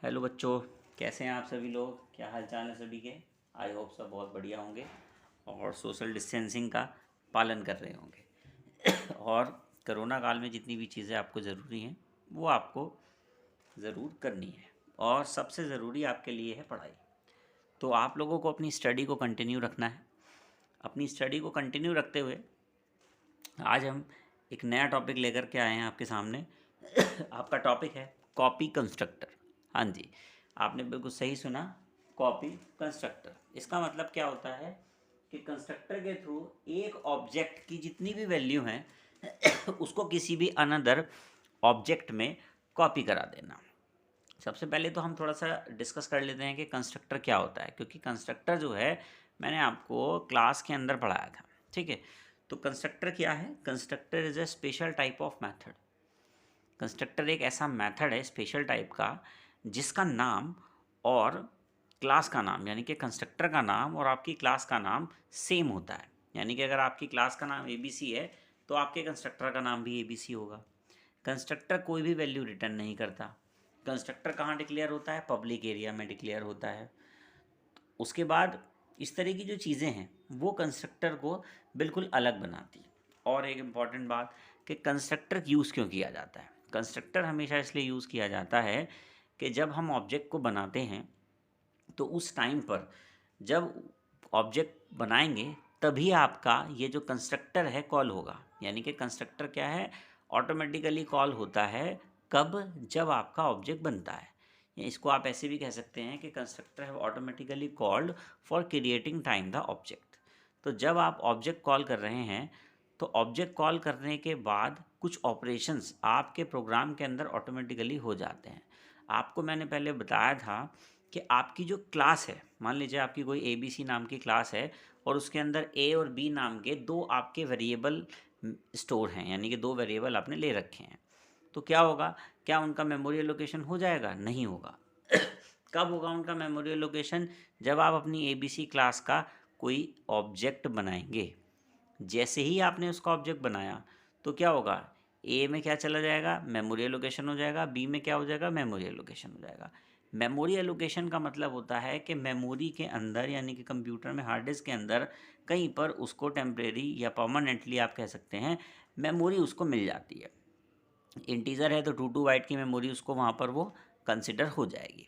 Hello बच्चों, कैसे हैं आप सभी लोग। क्या हाल चाल है सभी के। आई होप सब बहुत बढ़िया होंगे और सोशल डिस्टेंसिंग का पालन कर रहे होंगे और कोरोना काल में जितनी भी चीज़ें आपको ज़रूरी हैं वो आपको ज़रूर करनी है। और सबसे ज़रूरी आपके लिए है पढ़ाई। तो आप लोगों को अपनी स्टडी को कंटिन्यू रखना है। अपनी स्टडी को कंटिन्यू रखते हुए आज हम एक नया टॉपिक लेकर के आए हैं आपके सामने। आपका टॉपिक है कॉपी कंस्ट्रक्टर। हाँ जी, आपने बिल्कुल सही सुना, कॉपी कंस्ट्रक्टर। इसका मतलब क्या होता है कि कंस्ट्रक्टर के थ्रू एक ऑब्जेक्ट की जितनी भी वैल्यू हैं उसको किसी भी अनदर ऑब्जेक्ट में कॉपी करा देना। सबसे पहले तो हम थोड़ा सा डिस्कस कर लेते हैं कि कंस्ट्रक्टर क्या होता है, क्योंकि कंस्ट्रक्टर जो है मैंने आपको क्लास के अंदर पढ़ाया था। ठीक है, तो कंस्ट्रक्टर क्या है। Constructor is a special type of method. Constructor एक ऐसा मेथड है स्पेशल टाइप का जिसका नाम और क्लास का नाम, यानी कि कंस्ट्रक्टर का नाम और आपकी क्लास का नाम सेम होता है। यानी कि अगर आपकी क्लास का नाम ABC है तो आपके कंस्ट्रक्टर का नाम भी ABC होगा। कंस्ट्रक्टर कोई भी वैल्यू रिटर्न नहीं करता। कंस्ट्रक्टर कहाँ डिक्लेयर होता है, पब्लिक एरिया में डिक्लेयर होता है। उसके बाद इस तरह की जो चीज़ें हैं वो कंस्ट्रक्टर को बिल्कुल अलग बनाती है। और एक इम्पॉर्टेंट बात कि कंस्ट्रक्टर यूज़ क्यों किया जाता है। कंस्ट्रक्टर हमेशा इसलिए यूज़ किया जाता है कि जब हम ऑब्जेक्ट को बनाते हैं तो उस टाइम पर जब ऑब्जेक्ट बनाएंगे तभी आपका ये जो कंस्ट्रक्टर है कॉल होगा। यानी कि कंस्ट्रक्टर क्या है, ऑटोमेटिकली कॉल होता है कब, जब आपका ऑब्जेक्ट बनता है। या इसको आप ऐसे भी कह सकते हैं कि कंस्ट्रक्टर है automatically called for creating time the object. तो जब आप ऑब्जेक्ट कॉल कर रहे हैं तो ऑब्जेक्ट कॉल करने के बाद कुछ ऑपरेशंस आपके प्रोग्राम के अंदर ऑटोमेटिकली हो जाते हैं। आपको मैंने पहले बताया था कि आपकी जो क्लास है, मान लीजिए आपकी कोई ABC नाम की क्लास है और उसके अंदर A और B नाम के दो आपके वेरिएबल स्टोर हैं, यानी कि दो वेरिएबल आपने ले रखे हैं। तो क्या होगा, क्या उनका मेमोरी एलोकेशन हो जाएगा? नहीं होगा। कब होगा उनका मेमोरी एलोकेशन? जब आप अपनी ABC क्लास का कोई ऑब्जेक्ट बनाएंगे। जैसे ही आपने उसका ऑब्जेक्ट बनाया तो क्या होगा, ए में क्या चला जाएगा, मेमोरी एलोकेशन हो जाएगा। बी में क्या हो जाएगा, मेमोरी एलोकेशन हो जाएगा। मेमोरी एलोकेशन का मतलब होता है कि मेमोरी के अंदर, यानी कि कंप्यूटर में हार्ड डिस्क के अंदर कहीं पर उसको टेम्परेरी या परमानेंटली आप कह सकते हैं मेमोरी उसको मिल जाती है। इंटीजर है तो 2 बाइट की मेमोरी उसको वहाँ पर वो कंसिडर हो जाएगी।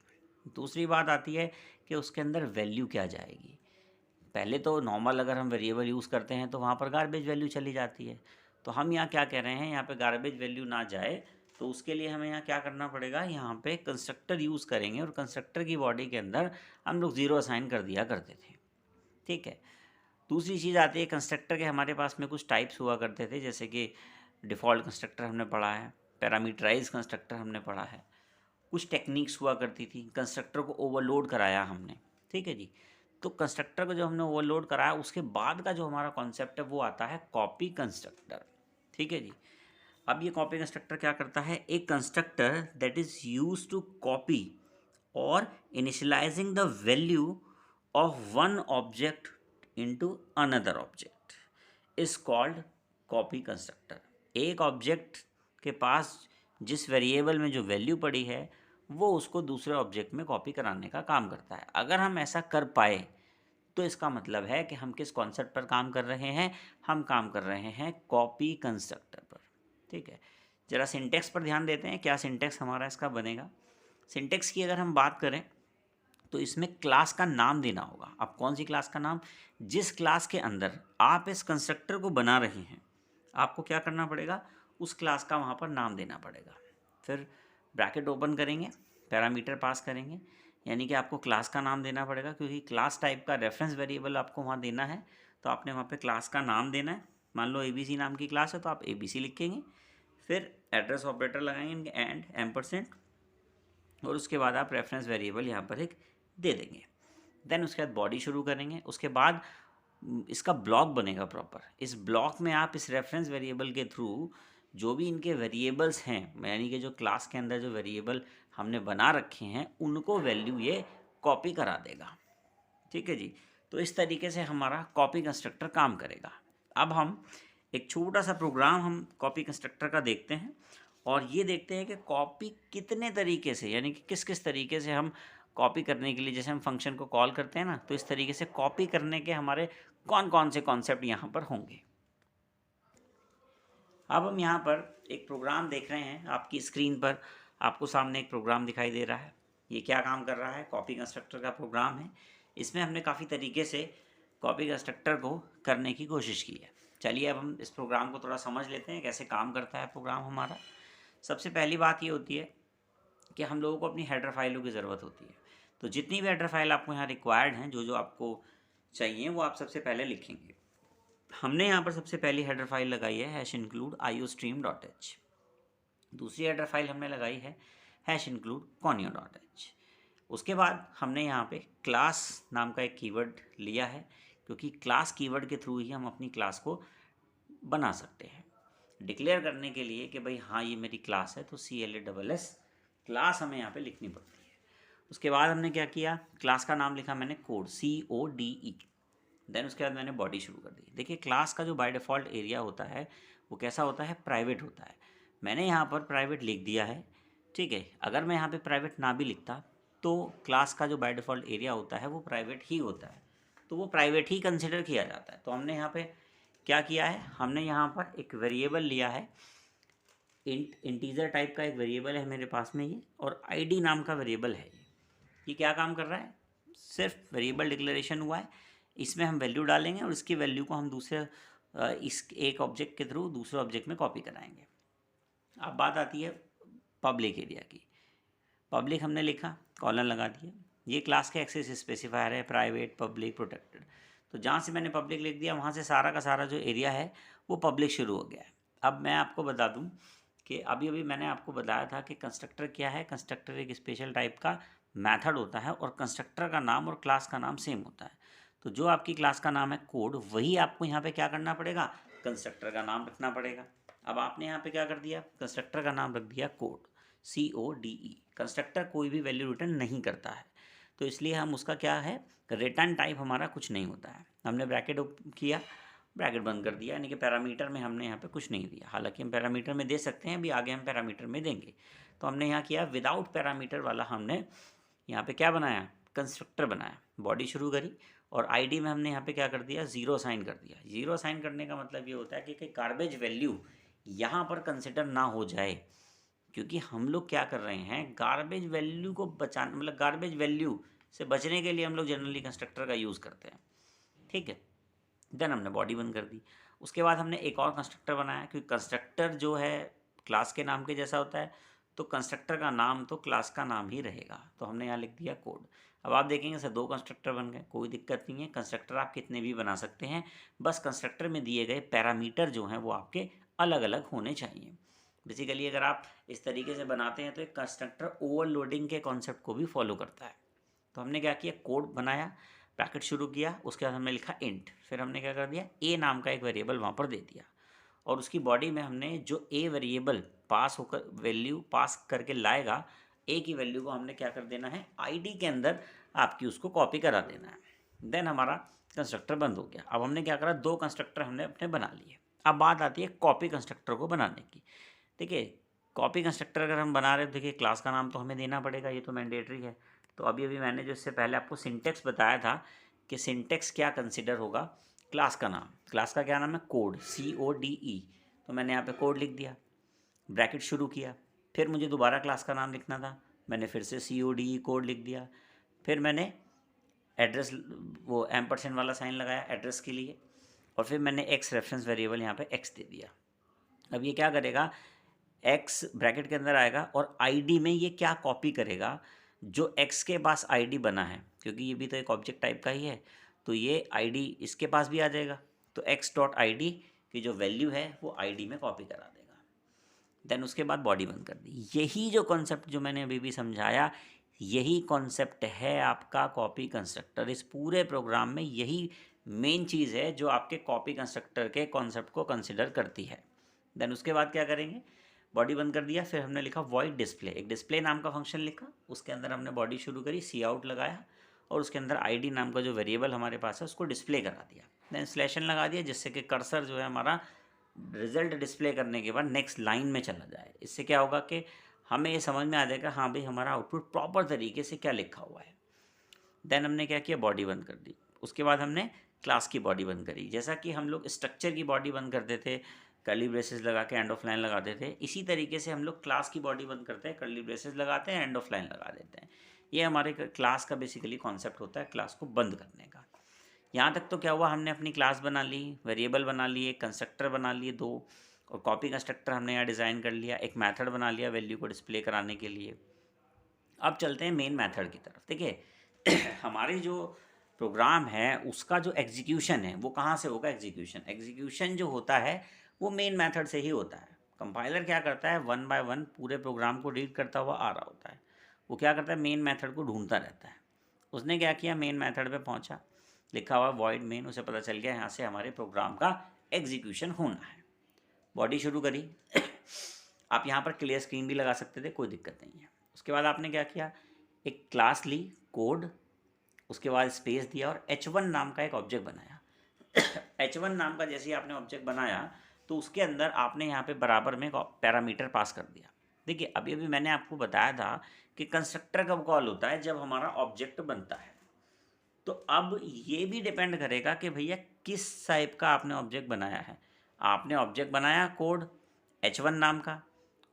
दूसरी बात आती है कि उसके अंदर वैल्यू क्या जाएगी। पहले तो नॉर्मल अगर हम वेरिएबल यूज़ करते हैं तो वहाँ पर गार्बेज वैल्यू चली जाती है। तो हम यहाँ क्या कह रहे हैं, यहाँ पे गार्बेज वैल्यू ना जाए तो उसके लिए हमें यहाँ क्या करना पड़ेगा, यहाँ पे कंस्ट्रक्टर यूज़ करेंगे और कंस्ट्रक्टर की बॉडी के अंदर हम लोग ज़ीरो असाइन कर दिया करते थे। ठीक है। दूसरी चीज़ आती है कंस्ट्रक्टर के, हमारे पास में कुछ टाइप्स हुआ करते थे, जैसे कि डिफ़ॉल्ट कंस्ट्रक्टर हमने पढ़ा है, पैरामीटराइज कंस्ट्रक्टर हमने पढ़ा है। कुछ टेक्निक्स हुआ करती थी, कंस्ट्रक्टर को ओवरलोड कराया हमने। ठीक है जी। तो कंस्ट्रक्टर को जब हमने ओवरलोड कराया उसके बाद का जो हमारा कॉन्सेप्ट है वो आता है कॉपी कंस्ट्रक्टर। ठीक है जी। अब ये कॉपी कंस्ट्रक्टर क्या करता है, एक constructor that is use to copy और initializing the value of one object into another object is called copy constructor. एक ऑब्जेक्ट के पास जिस वेरिएबल में जो वैल्यू पड़ी है वो उसको दूसरे ऑब्जेक्ट में कॉपी कराने का काम करता है। अगर हम ऐसा कर पाए तो इसका मतलब है कि हम किस कॉन्सेप्ट पर काम कर रहे हैं, हम काम कर रहे हैं कॉपी कंस्ट्रक्टर पर। ठीक है। ज़रा सिंटेक्स पर ध्यान देते हैं, क्या सिंटेक्स हमारा इसका बनेगा। सिंटेक्स की अगर हम बात करें तो इसमें क्लास का नाम देना होगा। अब कौन सी क्लास का नाम, जिस क्लास के अंदर आप इस कंस्ट्रक्टर को बना रहे हैं आपको क्या करना पड़ेगा, उस क्लास का वहाँ पर नाम देना पड़ेगा। फिर ब्रैकेट ओपन करेंगे, पैरामीटर पास करेंगे, यानी कि आपको क्लास का नाम देना पड़ेगा क्योंकि क्लास टाइप का रेफरेंस वेरिएबल आपको वहाँ देना है। तो आपने वहाँ पे क्लास का नाम देना है। मान लो ABC नाम की क्लास है तो आप ABC लिखेंगे। फिर एड्रेस ऑपरेटर लगाएंगे एंड एम्परसेंट और उसके बाद आप रेफरेंस वेरिएबल यहाँ पर एक दे देंगे। देन उसके बाद बॉडी शुरू करेंगे। उसके बाद इसका ब्लॉक बनेगा प्रॉपर। इस ब्लॉक में आप इस रेफरेंस वेरिएबल के थ्रू जो भी इनके वेरिएबल्स हैं, यानी कि जो क्लास के अंदर जो वेरिएबल हमने बना रखे हैं उनको वैल्यू ये कॉपी करा देगा। ठीक है जी। तो इस तरीके से हमारा कॉपी कंस्ट्रक्टर काम करेगा। अब हम एक छोटा सा प्रोग्राम हम कॉपी कंस्ट्रक्टर का देखते हैं और ये देखते हैं कि कॉपी कितने तरीके से, यानी कि किस किस तरीके से हम कॉपी करने के लिए, जैसे हम फंक्शन को कॉल करते हैं ना, तो इस तरीके से कॉपी करने के हमारे कौन कौन से कॉन्सेप्ट यहाँ पर होंगे। अब हम यहाँ पर एक प्रोग्राम देख रहे हैं, आपकी स्क्रीन पर आपको सामने एक प्रोग्राम दिखाई दे रहा है। ये क्या काम कर रहा है? कॉपी कंस्ट्रक्टर का प्रोग्राम है। इसमें हमने काफ़ी तरीके से कॉपी कंस्ट्रक्टर को करने की कोशिश की है। चलिए अब हम इस प्रोग्राम को थोड़ा समझ लेते हैं, कैसे काम करता है प्रोग्राम हमारा। सबसे पहली बात ये होती है कि हम लोगों को अपनी हेडर फाइलों की ज़रूरत होती है। तो जितनी भी हेडर फाइल आपको यहाँ रिक्वायर्ड हैं, जो जो आपको चाहिए, वो आप सबसे पहले लिखेंगे। हमने यहाँ पर सबसे पहली हेडर फाइल लगाई है #include iostream.h। दूसरी हेडर फाइल हमने लगाई है #include conio.h। उसके बाद हमने यहाँ पे क्लास नाम का एक कीवर्ड लिया है, क्योंकि क्लास कीवर्ड के थ्रू ही हम अपनी क्लास को बना सकते हैं। डिक्लेयर करने के लिए कि भाई हाँ ये मेरी क्लास है, तो CLASS क्लास हमें यहाँ पे लिखनी पड़ती है। उसके बाद हमने क्या किया, क्लास का नाम लिखा मैंने कोड, CODE। देन उसके बाद मैंने बॉडी शुरू कर दी। देखिए क्लास का जो बाय डिफ़ॉल्ट एरिया होता है वो कैसा होता है? प्राइवेट होता है। मैंने यहाँ पर प्राइवेट लिख दिया है, ठीक है। अगर मैं यहाँ पे प्राइवेट ना भी लिखता तो क्लास का जो बाय डिफ़ॉल्ट एरिया होता है वो प्राइवेट ही होता है, तो वो प्राइवेट ही कंसिडर किया जाता है। तो हमने यहाँ पे क्या किया है, हमने यहाँ पर एक वेरिएबल लिया है, इंटीजर टाइप का एक वेरिएबल है मेरे पास में ये, और ID नाम का वेरिएबल है ये क्या काम कर रहा है? सिर्फ वेरिएबल डिक्लेरेशन हुआ है, इसमें हम वैल्यू डालेंगे और इसकी वैल्यू को हम दूसरे इस एक ऑब्जेक्ट के थ्रू दूसरे ऑब्जेक्ट में कॉपी कराएंगे। अब बात आती है पब्लिक एरिया की। पब्लिक हमने लिखा, कॉलन लगा दिया। ये क्लास के एक्सेस स्पेसिफायर है, प्राइवेट, पब्लिक, प्रोटेक्टेड। तो जहाँ से मैंने पब्लिक लिख दिया वहाँ से सारा का सारा जो एरिया है वो पब्लिक शुरू हो गया है। अब मैं आपको बता दूँ कि अभी अभी मैंने आपको बताया था कि कंस्ट्रक्टर क्या है। कंस्ट्रक्टर एक स्पेशल टाइप का मेथड होता है और कंस्ट्रक्टर का नाम और क्लास का नाम सेम होता है। तो जो आपकी क्लास का नाम है कोड, वही आपको यहाँ पे क्या करना पड़ेगा? कंस्ट्रक्टर का नाम रखना पड़ेगा। अब आपने यहाँ पे क्या कर दिया? कंस्ट्रक्टर का नाम रख दिया कोड, CODE। कंस्ट्रक्टर कोई भी वैल्यू रिटर्न नहीं करता है, तो इसलिए हम उसका क्या है, रिटर्न टाइप हमारा कुछ नहीं होता है। हमने ब्रैकेट किया, ब्रैकेट बंद कर दिया, यानी कि पैरामीटर में हमने यहाँ पे कुछ नहीं दिया। हालांकि हम पैरामीटर में दे सकते हैं, अभी आगे हम पैरामीटर में देंगे। तो हमने यहाँ किया विदाउट पैरामीटर वाला, हमने यहाँ पे क्या बनाया? कंस्ट्रक्टर बनाया। बॉडी शुरू करी और ID में हमने यहाँ पे क्या कर दिया? 0 साइन कर दिया। 0 साइन करने का मतलब ये होता है कि गार्बेज वैल्यू यहाँ पर कंसिडर ना हो जाए, क्योंकि हम लोग क्या कर रहे हैं, गार्बेज वैल्यू को बचाने, मतलब गार्बेज वैल्यू से बचने के लिए हम लोग जनरली कंस्ट्रक्टर का यूज़ करते हैं, ठीक है। देन हमने बॉडी बंद कर दी। उसके बाद हमने एक और कंस्ट्रक्टर बनाया, क्योंकि कंस्ट्रक्टर जो है क्लास के नाम के जैसा होता है, तो कंस्ट्रक्टर का नाम तो क्लास का नाम ही रहेगा। तो हमने यहाँ लिख दिया कोड। अब आप देखेंगे सर 2 कंस्ट्रक्टर बन गए, कोई दिक्कत नहीं है। कंस्ट्रक्टर आप कितने भी बना सकते हैं, बस कंस्ट्रक्टर में दिए गए पैरामीटर जो हैं वो आपके अलग अलग होने चाहिए। बेसिकली अगर आप इस तरीके से बनाते हैं तो एक कंस्ट्रक्टर ओवरलोडिंग के कॉन्सेप्ट को भी फॉलो करता है। तो हमने क्या किया, कोड बनाया, ब्रैकेट शुरू किया, उसके बाद हमने लिखा इंट, फिर हमने क्या कर दिया, ए नाम का एक वेरिएबल वहाँ पर दे दिया, और उसकी बॉडी में हमने जो ए वेरिएबल पास होकर वैल्यू पास करके लाएगा, ए की वैल्यू को हमने क्या कर देना है, ID के अंदर आपकी उसको कॉपी करा देना है। देन हमारा कंस्ट्रक्टर बंद हो गया। अब हमने क्या करा, 2 कंस्ट्रक्टर हमने अपने बना लिए। अब बात आती है कॉपी कंस्ट्रक्टर को बनाने की। देखिए कॉपी कंस्ट्रक्टर अगर हम बना रहे हैं, देखिए क्लास का नाम तो हमें देना पड़ेगा, ये तो मैंडेटरी है। तो अभी अभी मैंने जो इससे पहले आपको सिंटेक्स बताया था कि सिंटेक्स क्या कंसिडर होगा, क्लास का नाम, क्लास का क्या नाम है, कोड, CODE। तो मैंने यहाँ पे कोड लिख दिया, ब्रैकेट शुरू किया, फिर मुझे दोबारा क्लास का नाम लिखना था, मैंने फिर से CODE कोड लिख दिया, फिर मैंने एड्रेस वो एम्परसेंड वाला साइन लगाया एड्रेस के लिए, और फिर मैंने एक्स रेफरेंस वेरिएबल यहाँ पे एक्स दे दिया। अब ये क्या करेगा, एक्स ब्रैकेट के अंदर आएगा और ID में ये क्या कॉपी करेगा, जो एक्स के पास ID बना है, क्योंकि ये भी तो एक ऑब्जेक्ट टाइप का ही है, तो ये ID इसके पास भी आ जाएगा, तो x.id की जो वैल्यू है वो ID में कॉपी करा देगा। देन उसके बाद बॉडी बंद कर दी। यही जो कॉन्सेप्ट जो मैंने अभी भी समझाया, यही कॉन्सेप्ट है आपका कॉपी कंस्ट्रक्टर। इस पूरे प्रोग्राम में यही मेन चीज़ है जो आपके कॉपी कंस्ट्रक्टर के कॉन्सेप्ट को कंसिडर करती है। देन उसके बाद क्या करेंगे, बॉडी बंद कर दिया, फिर हमने लिखा वॉइड डिस्प्ले, एक डिस्प्ले नाम का फंक्शन लिखा, उसके अंदर हमने बॉडी शुरू करी, Cout लगाया, और उसके अंदर ID नाम का जो वेरिएबल हमारे पास है उसको डिस्प्ले करा दिया। देन स्लैशन लगा दिया, जिससे कि कर्सर जो है हमारा रिजल्ट डिस्प्ले करने के बाद नेक्स्ट लाइन में चला जाए। इससे क्या होगा कि हमें ये समझ में आ जाएगा हाँ भाई हमारा आउटपुट प्रॉपर तरीके से क्या लिखा हुआ है। देन हमने क्या किया, बॉडी बंद कर दी। उसके बाद हमने क्लास की बॉडी बंद करी। जैसा कि हम लोग स्ट्रक्चर की बॉडी बंद करते थे, कर्ली ब्रेसेस लगा के एंड ऑफ लाइन लगाते थे, इसी तरीके से हम लोग क्लास की बॉडी बंद करते हैं, कर्ली ब्रेसेस लगाते हैं, एंड ऑफ लाइन लगा देते हैं। ये हमारे क्लास का बेसिकली कॉन्सेप्ट होता है, क्लास को बंद करने का। यहाँ तक तो क्या हुआ, हमने अपनी क्लास बना ली, वेरिएबल बना लिए, कंस्ट्रक्टर बना लिए 2, और कॉपी कंस्ट्रक्टर हमने यहाँ डिज़ाइन कर लिया, एक मेथड बना लिया वैल्यू को डिस्प्ले कराने के लिए। अब चलते हैं मेन मेथड की तरफ। देखिए हमारे जो प्रोग्राम है उसका जो एग्जीक्यूशन है वो कहाँ से होगा। एग्जीक्यूशन जो होता है वो मेन मेथड से ही होता है। कंपाइलर क्या करता है, 1 बाय 1 पूरे प्रोग्राम को रीड करता हुआ आ रहा होता है। वो क्या करता है, मेन मेथड को ढूंढता रहता है। उसने क्या किया, मेन मेथड पे पहुंचा, लिखा हुआ वॉइड मेन, उसे पता चल गया यहाँ से हमारे प्रोग्राम का एग्जीक्यूशन होना है। बॉडी शुरू करी आप यहाँ पर क्लियर स्क्रीन भी लगा सकते थे, कोई दिक्कत नहीं है। उसके बाद आपने क्या किया, एक क्लास ली, कोड, उसके बाद स्पेस दिया और h1 नाम का एक ऑब्जेक्ट बनाया। h1 नाम का जैसे ही आपने ऑब्जेक्ट बनाया तो उसके अंदर आपने यहाँ पे बराबर में पैरामीटर पास कर दिया। देखिए अभी मैंने आपको बताया था कि कंस्ट्रक्टर कब कॉल होता है, जब हमारा ऑब्जेक्ट बनता है। तो अब ये भी डिपेंड करेगा कि भैया किस टाइप का आपने ऑब्जेक्ट बनाया है। आपने ऑब्जेक्ट बनाया कोड h1 नाम का,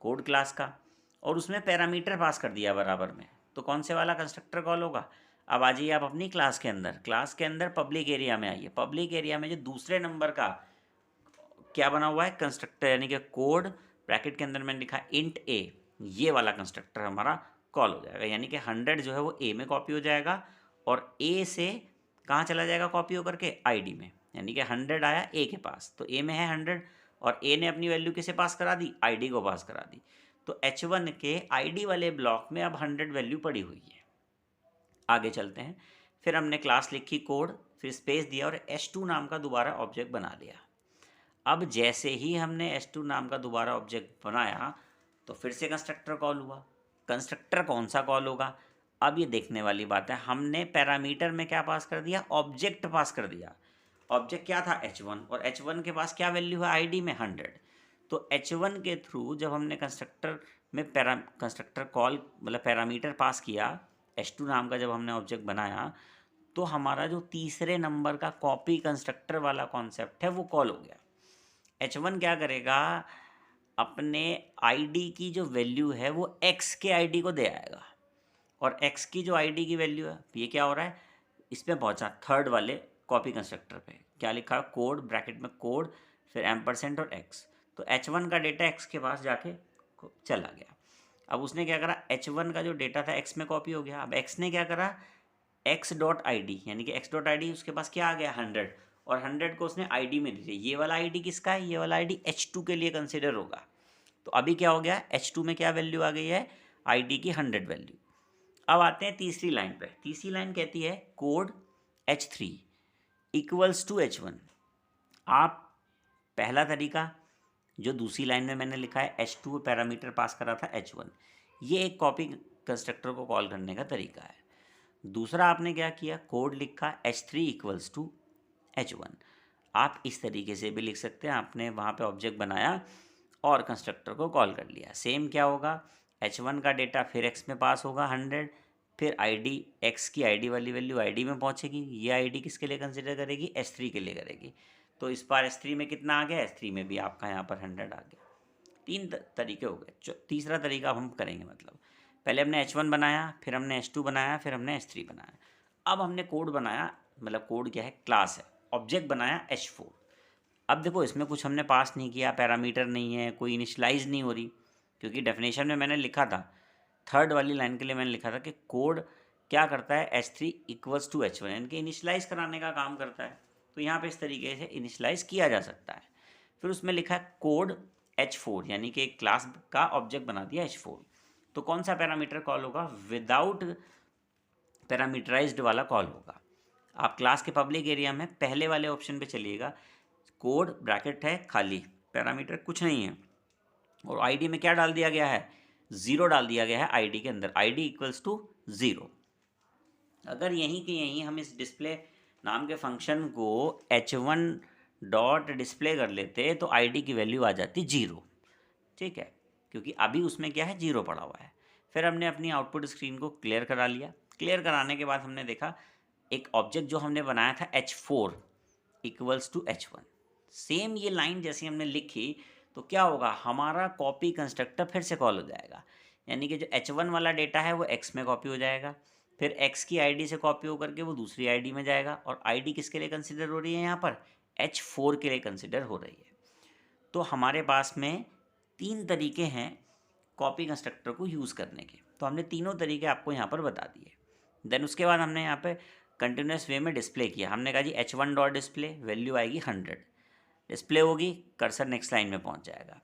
कोड क्लास का, और उसमें पैरामीटर पास कर दिया बराबर में, तो कौन से वाला कंस्ट्रक्टर कॉल होगा। अब आ जाइए आप अपनी क्लास के अंदर पब्लिक एरिया में आइए। पब्लिक एरिया में जो दूसरे नंबर का क्या बना हुआ है, कंस्ट्रक्टर, यानी कि कोड ब्रैकेट के अंदर मैंने लिखा इंट a, ये वाला कंस्ट्रक्टर हमारा कॉल हो जाएगा। यानी कि 100 जो है वो a में कॉपी हो जाएगा और a से कहाँ चला जाएगा कॉपी होकर के, id में। यानी कि 100 आया a के पास, तो a में है 100 और a ने अपनी वैल्यू किसे पास करा दी, id को पास करा दी। तो h1 के id वाले ब्लॉक में अब 100 वैल्यू पड़ी हुई है। आगे चलते हैं। फिर हमने क्लास लिखी कोड, फिर स्पेस दिया और h2 नाम का दोबारा ऑब्जेक्ट बना लिया। अब जैसे ही हमने h2 नाम का दोबारा ऑब्जेक्ट बनाया तो फिर से कंस्ट्रक्टर कॉल हुआ। कंस्ट्रक्टर कौन सा कॉल होगा, अब ये देखने वाली बात है। हमने पैरामीटर में क्या पास कर दिया, ऑब्जेक्ट पास कर दिया। ऑब्जेक्ट क्या था, h1, और h1 के पास क्या वैल्यू है, id में 100। तो h1 के थ्रू जब हमने कंस्ट्रक्टर में कंस्ट्रक्टर कॉल मतलब पैरामीटर पास किया, h2 नाम का जब हमने ऑब्जेक्ट बनाया, तो हमारा जो तीसरे नंबर का कॉपी कंस्ट्रक्टर वाला कॉन्सेप्ट है वो कॉल हो गया। h1 क्या करेगा, अपने id की जो वैल्यू है वो x के id को दे आएगा, और x की जो id की वैल्यू है, ये क्या हो रहा है, इस पर पहुँचा थर्ड वाले कॉपी कंस्ट्रक्टर पे, क्या लिखा, कोड ब्रैकेट में कोड, फिर एम्परसेंट और x। तो h1 का डेटा x के पास जाके चला गया। अब उसने क्या करा, h1 का जो डेटा था x में कॉपी हो गया। अब x ने क्या करा, x.id, यानी कि x.id उसके पास क्या आ गया, 100, और 100 को उसने id में दे दिया। ये वाला id किसका है, ये वाला id h2 के लिए कंसिडर होगा। तो अभी क्या हो गया, h2 में क्या वैल्यू आ गई है, id की 100 वैल्यू। अब आते हैं तीसरी लाइन पे। तीसरी लाइन कहती है code h3 equals to h1। आप पहला तरीका जो दूसरी लाइन में मैंने लिखा है h2 पैरामीटर पास करा था h1, ये एक कॉपी कंस्ट्रक्टर को कॉल करने का तरीका है। दूसरा आपने क्या किया, कोड लिखा h3 इक्वल्स टू h1। आप इस तरीके से भी लिख सकते हैं, आपने वहाँ पे ऑब्जेक्ट बनाया और कंस्ट्रक्टर को कॉल कर लिया। सेम क्या होगा, h1 का डेटा फिर x में पास होगा 100, फिर id, x की id वाली वैल्यू id में पहुँचेगी। ये id किसके लिए कंसिडर करेगी, h3 के लिए करेगी। तो इस बार h3 में कितना आ गया, h3 में भी आपका यहाँ पर 100 आ गया। तीन तरीके हो गए। तीसरा तरीका अब हम करेंगे, मतलब पहले हमने h1 बनाया, फिर हमने h2 बनाया, फिर हमने h3 बनाया। अब हमने कोड बनाया, मतलब कोड क्या है, क्लास है, ऑब्जेक्ट बनाया h4। अब देखो इसमें कुछ हमने पास नहीं किया, पैरामीटर नहीं है, कोई इनिशलाइज नहीं हो रही, क्योंकि डेफिनेशन में मैंने लिखा था, थर्ड वाली लाइन के लिए मैंने लिखा था कि कोड क्या करता है, h3 इक्वल्स टू h1, यानी कि इनिशलाइज कराने का काम करता है। तो यहाँ पे इस तरीके से इनिशलाइज किया जा सकता है। फिर उसमें लिखा है कोड h4, यानी कि एक क्लास का ऑब्जेक्ट बना दिया h4। तो कौन सा पैरामीटर कॉल होगा, विदाउट पैरामीटराइज्ड वाला कॉल होगा। आप क्लास के पब्लिक एरिया में पहले वाले ऑप्शन पे चलिएगा, कोड ब्रैकेट है खाली, पैरामीटर कुछ नहीं है, और आईडी में क्या डाल दिया गया है, 0 डाल दिया गया है आईडी के अंदर, आईडी इक्वल्स टू 0। अगर यहीं के यहीं हम इस डिस्प्ले नाम के फंक्शन को h1 डॉट डिस्प्ले कर लेते तो आईडी की वैल्यू आ जाती 0, ठीक है, क्योंकि अभी उसमें क्या है 0 पड़ा हुआ है। फिर हमने अपनी आउटपुट स्क्रीन को क्लियर करा लिया। क्लियर कराने के बाद हमने देखा एक ऑब्जेक्ट जो हमने बनाया था h4 equals to h1, same ये लाइन जैसी हमने लिखी तो क्या होगा, हमारा कॉपी कंस्ट्रक्टर फिर से कॉल हो जाएगा, यानी कि जो h1 वाला डेटा है वो x में कॉपी हो जाएगा, फिर x की आईडी से कॉपी होकर के वो दूसरी आईडी में जाएगा, और आईडी किसके लिए कंसिडर हो रही है यहाँ पर, h4 के लिए कंसिडर हो रही है। तो हमारे पास में 3 तरीके हैं कॉपी कंस्ट्रक्टर को यूज़ करने के, तो हमने तीनों तरीके आपको यहाँ पर बता दिए। देन उसके बाद हमने यहाँ पे कंटिन्यूस वे में डिस्प्ले किया। हमने कहा जी h1 डॉट डिस्प्ले, वैल्यू आएगी 100, डिस्प्ले होगी, कर्सर नेक्स्ट लाइन में पहुँच जाएगा।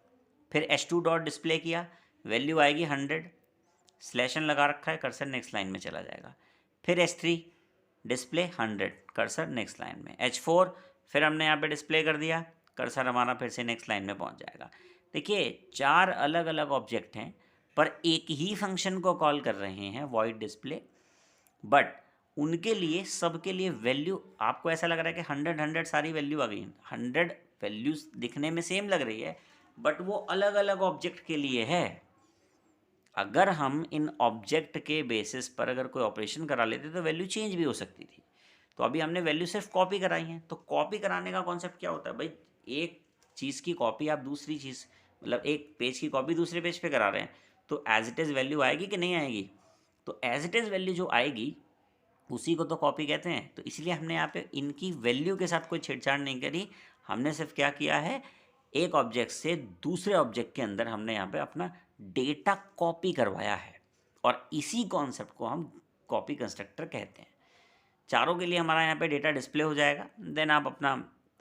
फिर h2 डॉट डिस्प्ले किया, वैल्यू आएगी 100, स्लैशन लगा रखा है, कर्सर नेक्स्ट लाइन में चला जाएगा। फिर h3 display 100, cursor next line में। h4 फिर हमने यहाँ पे डिस्प्ले कर दिया, कर्सर हमारा फिर से नेक्स्ट लाइन में पहुँच जाएगा। देखिए 4 अलग अलग ऑब्जेक्ट हैं पर एक ही फंक्शन को कॉल कर रहे हैं, वॉइड डिस्प्ले, बट उनके लिए सबके लिए वैल्यू, आपको ऐसा लग रहा है कि 100 सारी वैल्यू आ गई, 100 वैल्यूज दिखने में सेम लग रही है बट वो अलग अलग ऑब्जेक्ट के लिए है। अगर हम इन ऑब्जेक्ट के बेसिस पर अगर कोई ऑपरेशन करा लेते तो वैल्यू चेंज भी हो सकती थी। तो अभी हमने वैल्यू सिर्फ कॉपी कराई है। तो कॉपी कराने का कॉन्सेप्ट क्या होता है भाई, एक चीज़ की कॉपी आप दूसरी चीज़, मतलब एक पेज की कॉपी दूसरे पेज पे करा रहे हैं, तो एज इट इज़ वैल्यू आएगी कि नहीं आएगी, तो एज इट इज़ वैल्यू जो आएगी उसी को तो कॉपी कहते हैं। तो इसलिए हमने यहाँ पे इनकी वैल्यू के साथ कोई छेड़छाड़ नहीं करी, हमने सिर्फ क्या किया है, एक ऑब्जेक्ट से दूसरे ऑब्जेक्ट के अंदर हमने यहाँ पे अपना डेटा कॉपी करवाया है, और इसी कॉन्सेप्ट को हम कॉपी कंस्ट्रक्टर कहते हैं। चारों के लिए हमारा यहाँ पे डेटा डिस्प्ले हो जाएगा। देन आप अपना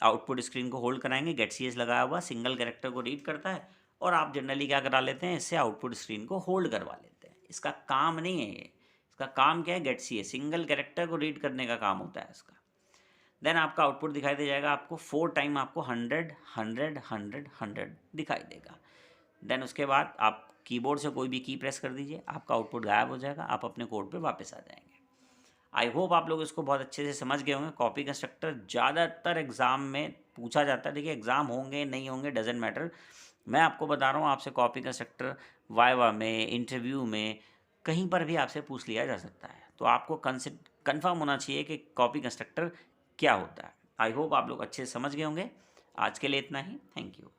आउटपुट स्क्रीन को होल्ड कराएंगे, गेट सी एस लगाया हुआ सिंगल कैरेक्टर को रीड करता है, और आप जनरली क्या करा लेते हैं, इससे आउटपुट स्क्रीन को होल्ड करवा लेते हैं। इसका काम नहीं है ये, इसका काम क्या है, get c s, single character को रीड करने का काम होता है इसका। देन आपका आउटपुट दिखाई दे जाएगा, आपको 4 टाइम आपको 100 100 100 100 दिखाई देगा। देन उसके बाद आप कीबोर्ड से कोई भी की प्रेस कर दीजिए, आपका आउटपुट गायब हो जाएगा, आप अपने कोड पे वापस आ जाएंगे। आई होप आप लोग इसको बहुत अच्छे से समझ गए होंगे। कॉपी कंस्ट्रक्टर ज़्यादातर एग्ज़ाम में पूछा जाता है। देखिए एग्ज़ाम होंगे नहीं होंगे डजेंट मैटर, मैं आपको बता रहा हूँ, आपसे कॉपी कंस्ट्रक्टर वाइवा में, इंटरव्यू में, कहीं पर भी आपसे पूछ लिया जा सकता है। तो आपको कंफर्म होना चाहिए कि कॉपी कंस्ट्रक्टर क्या होता है। आई होप आप लोग अच्छे से समझ गए होंगे। आज के लिए इतना ही, थैंक यू।